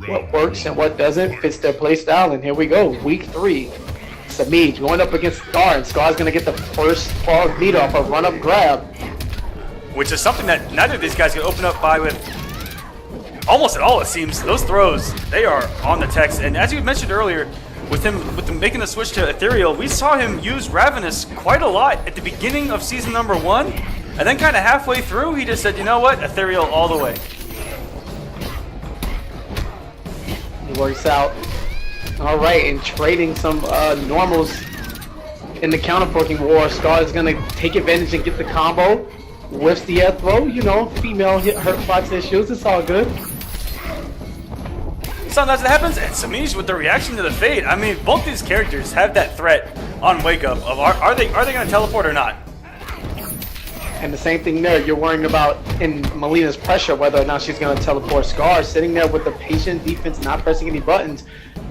what works and what doesn't, fits their play style, and here we go, week 3. Semiij going up against Scar, and Scar's going to get the first fog lead off a run-up grab. Which is something that neither of these guys can open up by with almost at all, it seems. Those throws, they are on the text. And as you mentioned earlier, with him making the switch to Ethereal, we saw him use Ravenous quite a lot at the beginning of season number 1. And then kind of halfway through, he just said, you know what, Ethereal all the way. It works out. All right, and trading some normals in the counterpoking war, Scar is going to take advantage and get the combo. Whiffs the air throw, you know, female hurt box issues, it's all good. Sometimes it happens, and Semiij with the reaction to the fade. I mean, both these characters have that threat on Wake Up of are they going to teleport or not? And the same thing there, you're worrying about in Melina's pressure whether or not she's going to teleport. Scar sitting there with the patient defense, not pressing any buttons,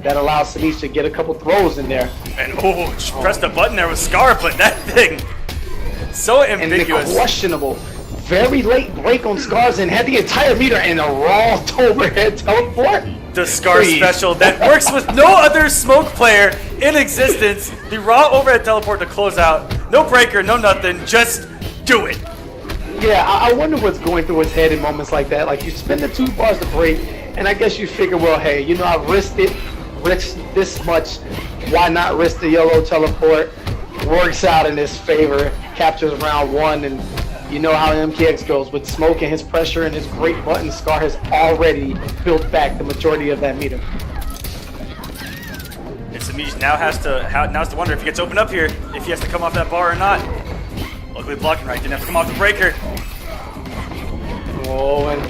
that allows Semiij to get a couple throws in there. And pressed the button there with Scar, but that thing, so ambiguous. And the questionable, very late break on Scar's and had the entire meter in a raw overhead teleport. The Scar special that works with no other smoke player in existence. The raw overhead teleport to close out. No breaker, no nothing, just do it. Yeah, I wonder what's going through his head in moments like that. Like, you spend the 2 bars to break, and I guess you figure, well, hey, you know, I've risked this much. Why not risk the yellow teleport? Works out in his favor, captures round 1, and you know how MKX goes with smoke and his pressure and his great button. Scar has already built back the majority of that meter. And Semiij now has to wonder if he gets opened up here, if he has to come off that bar or not. Luckily blocking right, didn't have to come off the breaker. Oh, and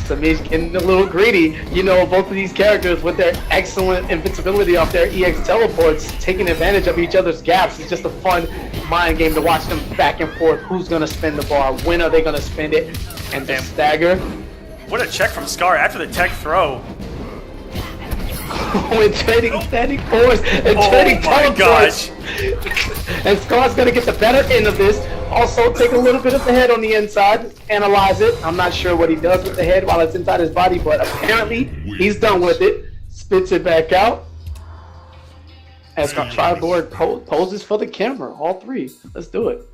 Semiij getting a little greedy. You know, both of these characters with their excellent invincibility off their EX teleports, taking advantage of each other's gaps. It's just a fun mind game to watch them back and forth. Who's going to spin the bar? When are they going to spend it? And the stagger. What a check from Scar after the tech throw. When trading standing forwards and trading teleports. And Scar's going to get the better end of this. Also take a little bit of the head on the inside, analyze it. I'm not sure what he does with the head while it's inside his body, but apparently he's done with it. Spits it back out. As the triboard poses for the camera, all 3. Let's do it.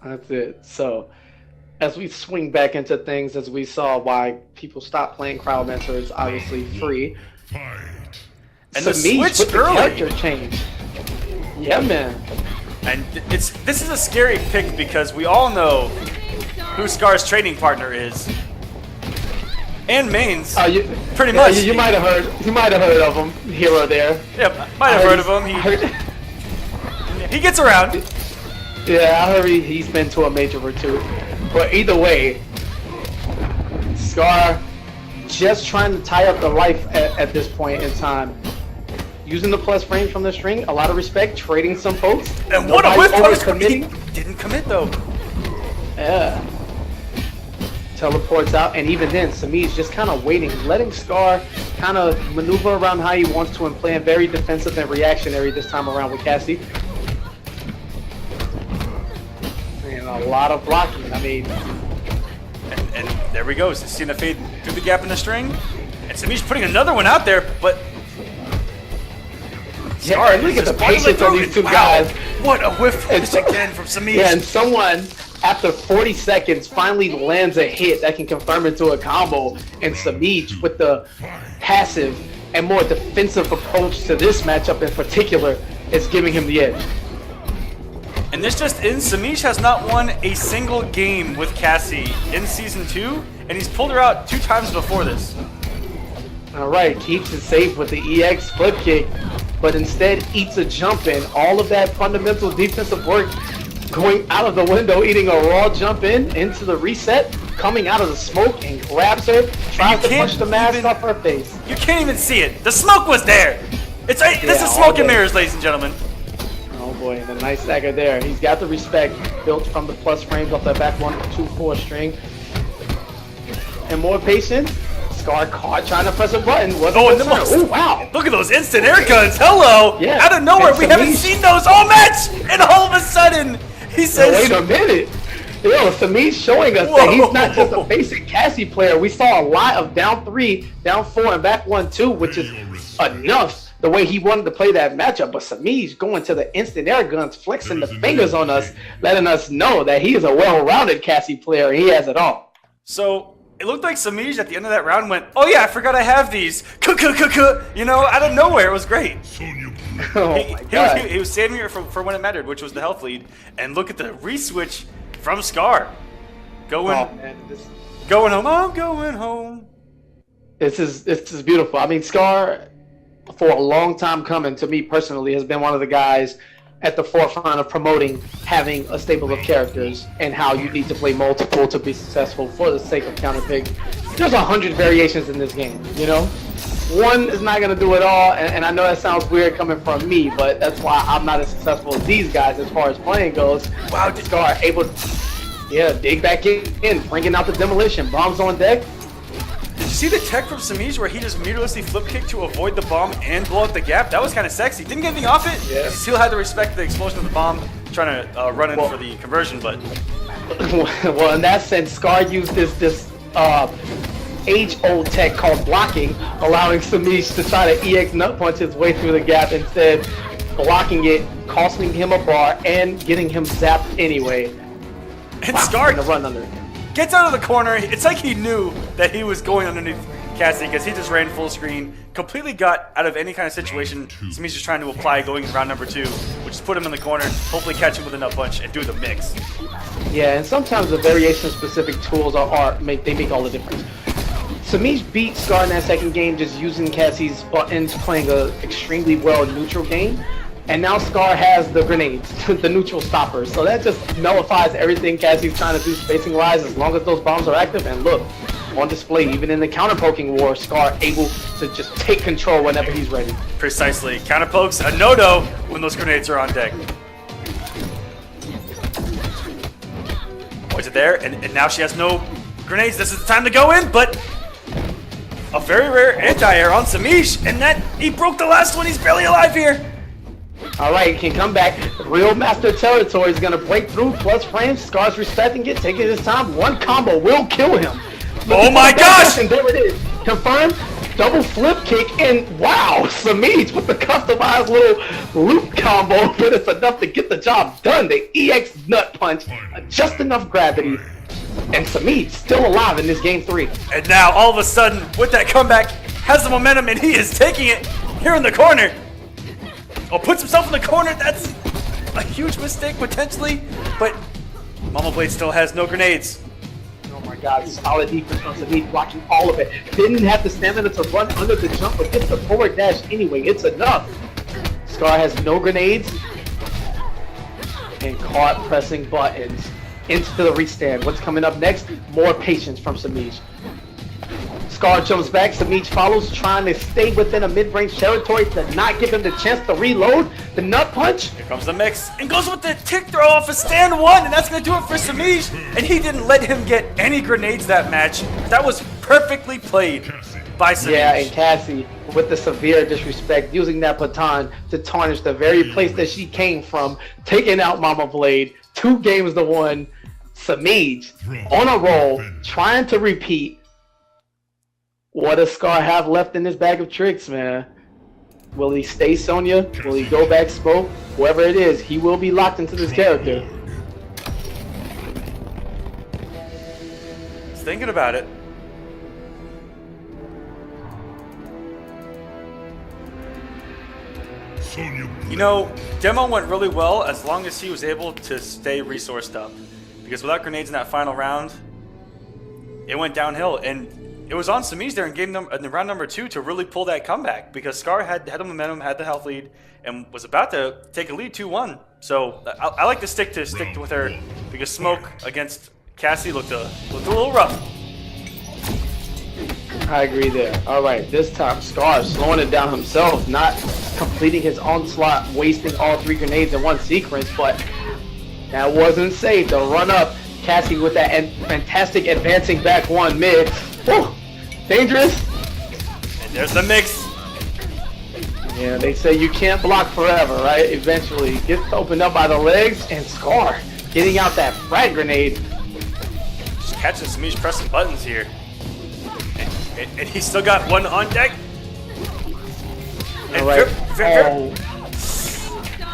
That's it. So, as we swing back into things, as we saw why people stopped playing Crowdmancer is obviously free. And the Semiij switch with the early. character change. Yeah, man. And this is a scary pick because we all know who Scar's trading partner is. And mains, pretty much. You might have heard of him here or there. Yeah, might have heard of him. He gets around. Yeah, I heard he's been to a major or 2. But either way, Scar just trying to tie up the life at this point in time. Using the plus frames from the string, a lot of respect, trading some folks. And what a whiff punish committing. Didn't commit though. Yeah. Teleports out, and even then, Semiij just kind of waiting, letting Scar kind of maneuver around how he wants to and playing very defensive and reactionary this time around with Cassie. And a lot of blocking, I mean. And there we go, seeing the fade through the gap in the string. And Semiij putting another one out there, but yeah, look at the patience on these 2 guys. What a whiff punish again from Semiij. Yeah, and someone, after 40 seconds, finally lands a hit that can confirm into a combo. And Semiij, with the passive and more defensive approach to this matchup in particular, is giving him the edge. And this just in, Semiij has not won a single game with Cassie in Season 2, and he's pulled her out 2 times before this. Alright, keeps it safe with the EX flip kick, but instead eats a jump in. All of that fundamental defensive work going out of the window, eating a raw jump in into the reset, coming out of the smoke and grabs her, tries to push the mask off her face. You can't even see it. The smoke was there. This is smoke and mirrors, ladies and gentlemen. Oh boy, and a nice stagger there. He's got the respect built from the plus frames off that back 1-2-4 string. And more patience. Scar caught trying to press a button. Oh wow! Look at those instant air guns. Hello! Yeah. Out of nowhere, we haven't seen those all match, and all of a sudden he says, "Wait a minute! Yo, Semiij showing us that he's not just a basic Cassie player. We saw a lot of down 3, down 4, and back 1-2, which is enough the way he wanted to play that matchup. But Semiij going to the instant air guns, flexing the fingers on us, letting us know that he is a well-rounded Cassie player. He has it all. So it looked like Semiij at the end of that round went, "Oh yeah, I forgot I have these." You know, out of nowhere. It was great. Oh my God. He was saving it for when it mattered, which was the health lead. And look at the re-switch from Scar. Going home. I'm going home. This is beautiful. I mean, Scar, for a long time coming, to me personally, has been one of the guys at the forefront of promoting having a stable of characters and how you need to play multiple to be successful for the sake of counterpick. There's 100 variations in this game, you know? One is not going to do it all, and I know that sounds weird coming from me, but that's why I'm not as successful as these guys as far as playing goes. Wow, Scar able to, dig back in, bringing out the demolition, bombs on deck. Did you see the tech from Semiij where he just meterlessly flip kicked to avoid the bomb and blow up the gap? That was kind of sexy. Didn't get anything off it. Yeah. He still had to respect the explosion of the bomb, trying to run in for the conversion, but... Well, in that sense, Scar used this age-old tech called blocking, allowing Semiij to try to EX nut punch his way through the gap, instead blocking it, costing him a bar, and getting him zapped anyway. And Scar to run under. Gets out of the corner. It's like he knew that he was going underneath Cassie because he just ran full screen, completely got out of any kind of situation. Semiij just trying to apply going in round number 2, which is put him in the corner, hopefully catch him with a nut punch and do the mix. Yeah, and sometimes the variation-specific tools make all the difference. Semiij beat Scar in that second game just using Cassie's buttons, playing a extremely well neutral game. And now Scar has the grenades, the neutral stoppers. So that just nullifies everything Cassie's trying to do spacing-wise as long as those bombs are active. And look, on display, even in the counter-poking war, Scar able to just take control whenever he's ready. Precisely. Counter-pokes, a no-no when those grenades are on deck. Oh, is it there? And now she has no grenades. This is the time to go in, but a very rare anti-air on Semiij. And that, he broke the last one. He's barely alive here. All right, can come back. Real master territory is going to break through. Plus frames. Scar's respecting it, taking his time. One combo will kill him. Oh my gosh! And there it is. Confirmed. Double flip kick. And wow, Semiij with the customized little loop combo. But it's enough to get the job done. The EX nut punch. Just enough gravity. And Semiij still alive in this game 3. And now, all of a sudden, with that comeback, has the momentum and he is taking it here in the corner. Oh, puts himself in the corner. That's a huge mistake, potentially. But Mama Blade still has no grenades. Oh my God, solid defense from Semiij, blocking all of it. Didn't have the stamina to run under the jump, but gets the forward dash anyway. It's enough. Scar has no grenades. And caught pressing buttons into the restand. What's coming up next? More patience from Semiij. Scar jumps back, Semiij follows, trying to stay within a mid-range territory to not give him the chance to reload. The nut punch. Here comes the mix, and goes with the tick throw off of stand 1, and that's going to do it for Semiij. And he didn't let him get any grenades that match. That was perfectly played by Semiij. Yeah, and Cassie, with the severe disrespect, using that baton to tarnish the very place that she came from, taking out Mama Blade, 2 games to 1. Semiij on a roll, trying to repeat. What does Scar have left in his bag of tricks, man? Will he stay Sonya? Will he go back Spoke? Whoever it is, he will be locked into this character. He's thinking about it. You know, demo went really well as long as he was able to stay resourced up. Because without grenades in that final round, it went downhill. And it was on Semiij there in round number 2 to really pull that comeback because Scar had the momentum, had the health lead, and was about to take a lead 2-1. So I like to stick with her because Smoke against Cassie looked a little rough. I agree there. All right, this time Scar slowing it down himself, not completing his onslaught, wasting all 3 grenades in one sequence, but that wasn't safe. The run up, Cassie with that fantastic advancing back 1 mid. Whew. Dangerous. And there's the mix. Yeah, they say you can't block forever, right? Eventually gets opened up by the legs, and Scar getting out that frag grenade catching Semiij pressing buttons here. And he's still got one on deck. And Right.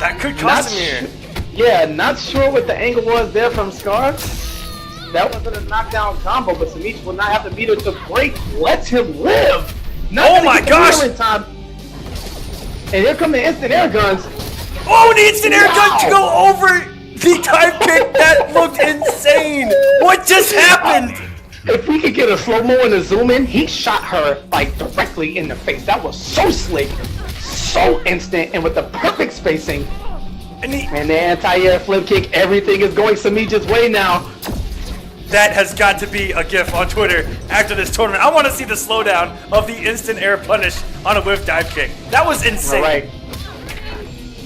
that could cost him here. Yeah, not sure what the angle was there from Scar. That wasn't a knockdown combo, but Semiij will not have the meter to break. Lets him live. Not Oh gonna my get the gosh! meter in time. And here come the instant air guns. Oh, the instant air gun to go over the dive kick. That looked insane. What just happened? If we could get a slow-mo and a zoom in, he shot her like directly in the face. That was so slick, so instant, and with the perfect spacing. And the anti-air flip kick, everything is going Semiij's way now. that has got to be a gif on Twitter after this tournament. I want to see the slowdown of the instant air punish on a whiff dive kick. That was insane. All right.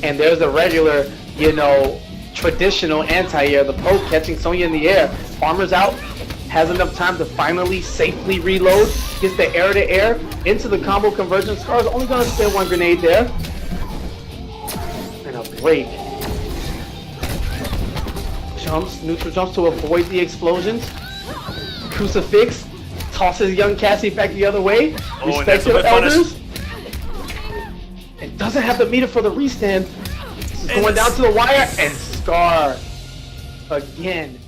And there's a regular, you know, traditional anti-air, the poke catching Sonya in the air. Farmer's out, has enough time to finally safely reload, gets the air-to-air into the combo conversion. Scar's only going to spend one grenade there. And a break. Jumps, neutral jumps to avoid the explosions. Crucifix tosses young Cassie back the other way. Oh, and that's a Respective whip punish. elders. It doesn't have the meter for the restand. This is going down to the wire, and Scar again